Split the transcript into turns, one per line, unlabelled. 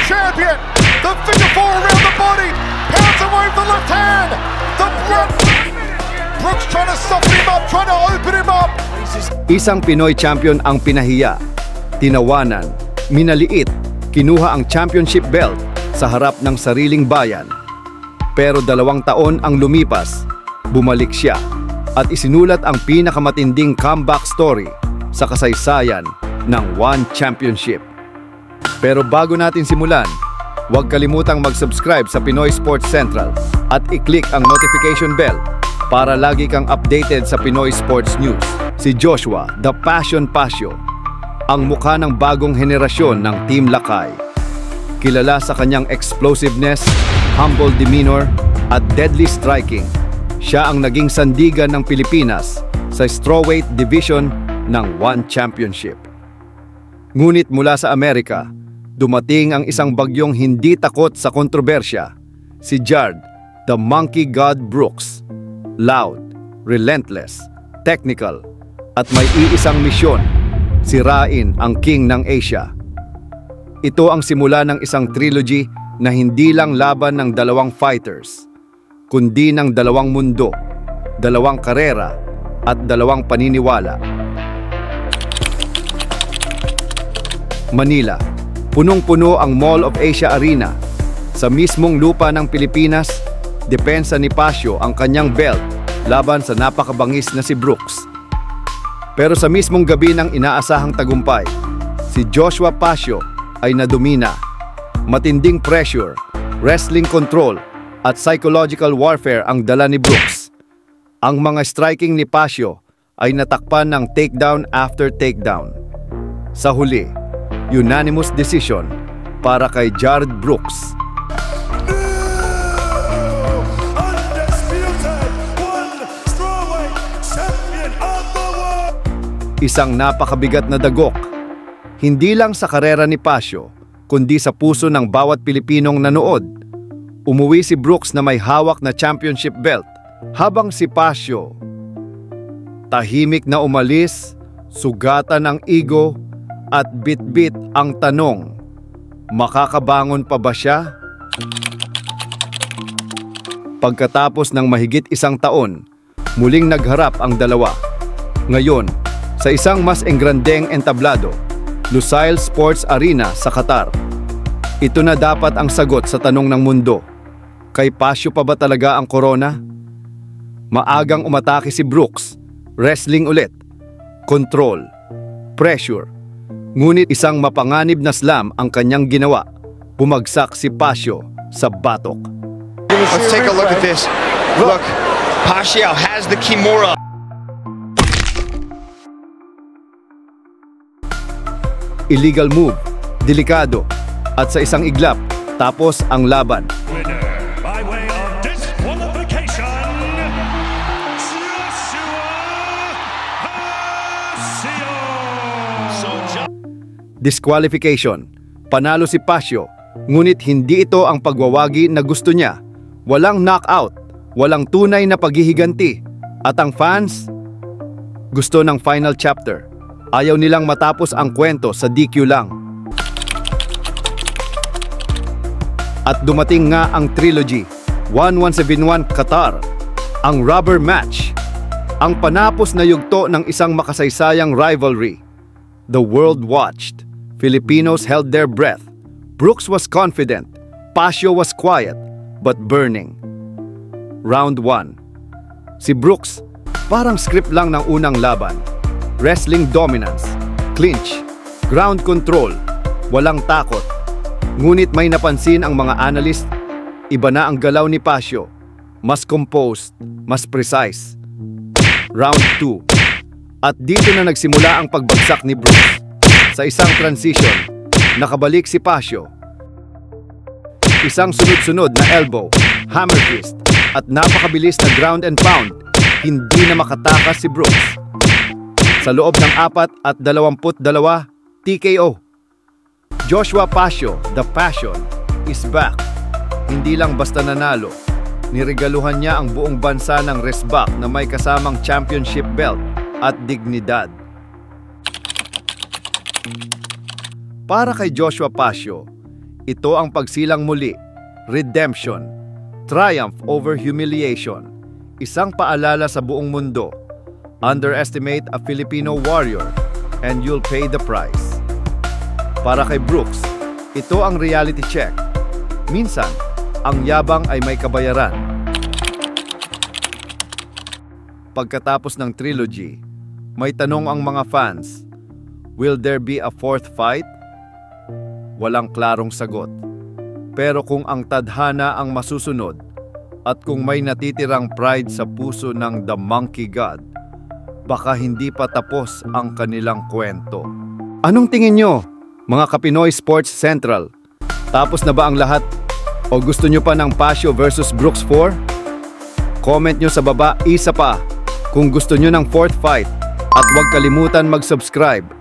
champion. The figure four around the body. Pounds away with the left hand. The blood. Brooks trying to soften him up, trying to open him up.
Isang Pinoy champion ang pinahiya, tinawanan, minaliit, kinuha ang championship belt sa harap ng sariling bayan. Pero 2 taon ang lumipas, bumalik siya at isinulat ang pinakamatinding comeback story sa kasaysayan ng One Championship. Pero bago natin simulan, huwag kalimutang mag-subscribe sa Pinoy Sports Central at i-click ang notification bell para lagi kang updated sa Pinoy Sports News. Si Joshua, The Passion Pasio, ang mukha ng bagong henerasyon ng Team Lakay. Kilala sa kanyang explosiveness, humble demeanor, at deadly striking, siya ang naging sandigan ng Pilipinas sa strawweight division ng One Championship. Ngunit mula sa Amerika, dumating ang isang bagyong hindi takot sa kontrobersya, si Jared, the Monkey God Brooks. Loud, relentless, technical, at may iisang misyon, sirain ang king ng Asia. Ito ang simula ng isang trilogy na hindi lang laban ng 2 fighters, kundi ng 2 mundo, 2 karera, at 2 paniniwala. Manila, punong-puno ang Mall of Asia Arena. Sa mismong lupa ng Pilipinas, depensa ni Pasio ang kanyang belt laban sa napakabangis na si Brooks. Pero sa mismong gabi ng inaasahang tagumpay, si Joshua Pasio ay nadumina. Matinding pressure, wrestling control, at psychological warfare ang dala ni Brooks. Ang mga striking ni Pasio ay natakpan ng takedown after takedown. Sa huli, unanimous decision para kay Jared Brooks. Isang napakabigat na dagok, hindi lang sa karera ni Pasio, kundi sa puso ng bawat Pilipinong nanood. Umuwi si Brooks na may hawak na championship belt, habang si Pasio tahimik na umalis, sugatan ang ego, at bit-bit ang tanong, makakabangon pa ba siya? Pagkatapos ng mahigit 1 taon, muling nagharap ang dalawa. Ngayon, sa isang mas engrandeng entablado, Lusail Sports Arena sa Qatar. Ito na dapat ang sagot sa tanong ng mundo. Kay Pasio pa ba talaga ang corona? Maagang umatake si Brooks, wrestling ulit, control, pressure. Ngunit isang mapanganib na slam ang kanyang ginawa. Bumagsak si Pasio sa batok.
Let's take a look at this. Look, Pasio has the Kimura.
Illegal move, delikado, at sa isang iglap, tapos ang laban.
Winner by way of disqualification, Joshua Pasio.
Disqualification. Panalo si Pasio, ngunit hindi ito ang pagwawagi na gusto niya. Walang knockout, walang tunay na paghihiganti. At ang fans, gusto ng final chapter. Ayaw nilang matapos ang kwento sa DQ lang. At dumating nga ang trilogy, 1171 Qatar, ang rubber match, ang panapos na yugto ng isang makasaysayang rivalry. The world watched. Filipinos held their breath. Brooks was confident. Pasio was quiet, but burning. Round 1. Si Brooks, parang script lang ng unang laban. Wrestling dominance, clinch, ground control, walang takot. Ngunit may napansin ang mga analyst, iba na ang galaw ni Pasio. Mas composed, mas precise. Round 2. At dito na nagsimula ang pagbagsak ni Brooks. Sa isang transition, nakabalik si Pasio. Isang sunod-sunod na elbow, hammer fist, at napakabilis na ground and pound, hindi na makatakas si Brooks. Sa loob ng 4 at 22, TKO. Joshua Pasio, The Passion, is back. Hindi lang basta nanalo, niregaluhan niya ang buong bansa ng resback na may kasamang championship belt at dignidad. Para kay Joshua Pasio, Ito ang pagsilang muli, redemption, triumph over humiliation. Isang paalala sa buong mundo. Underestimate a Filipino warrior and you'll pay the price. Para kay Brooks, ito ang reality check. Minsan, ang yabang ay may kabayaran. Pagkatapos ng trilogy, may tanong ang mga fans, will there be a fourth fight? Walang klarong sagot. Pero kung ang tadhana ang masusunod, at kung may natitirang pride sa puso ng The Monkey God, baka hindi pa tapos ang kanilang kwento. Anong tingin nyo, mga Kapinoy Sports Central? Tapos na ba ang lahat? O gusto nyo pa ng Pasio versus Brooks 4? Comment nyo sa baba, isa pa, kung gusto nyo ng fourth fight. At huwag kalimutan mag-subscribe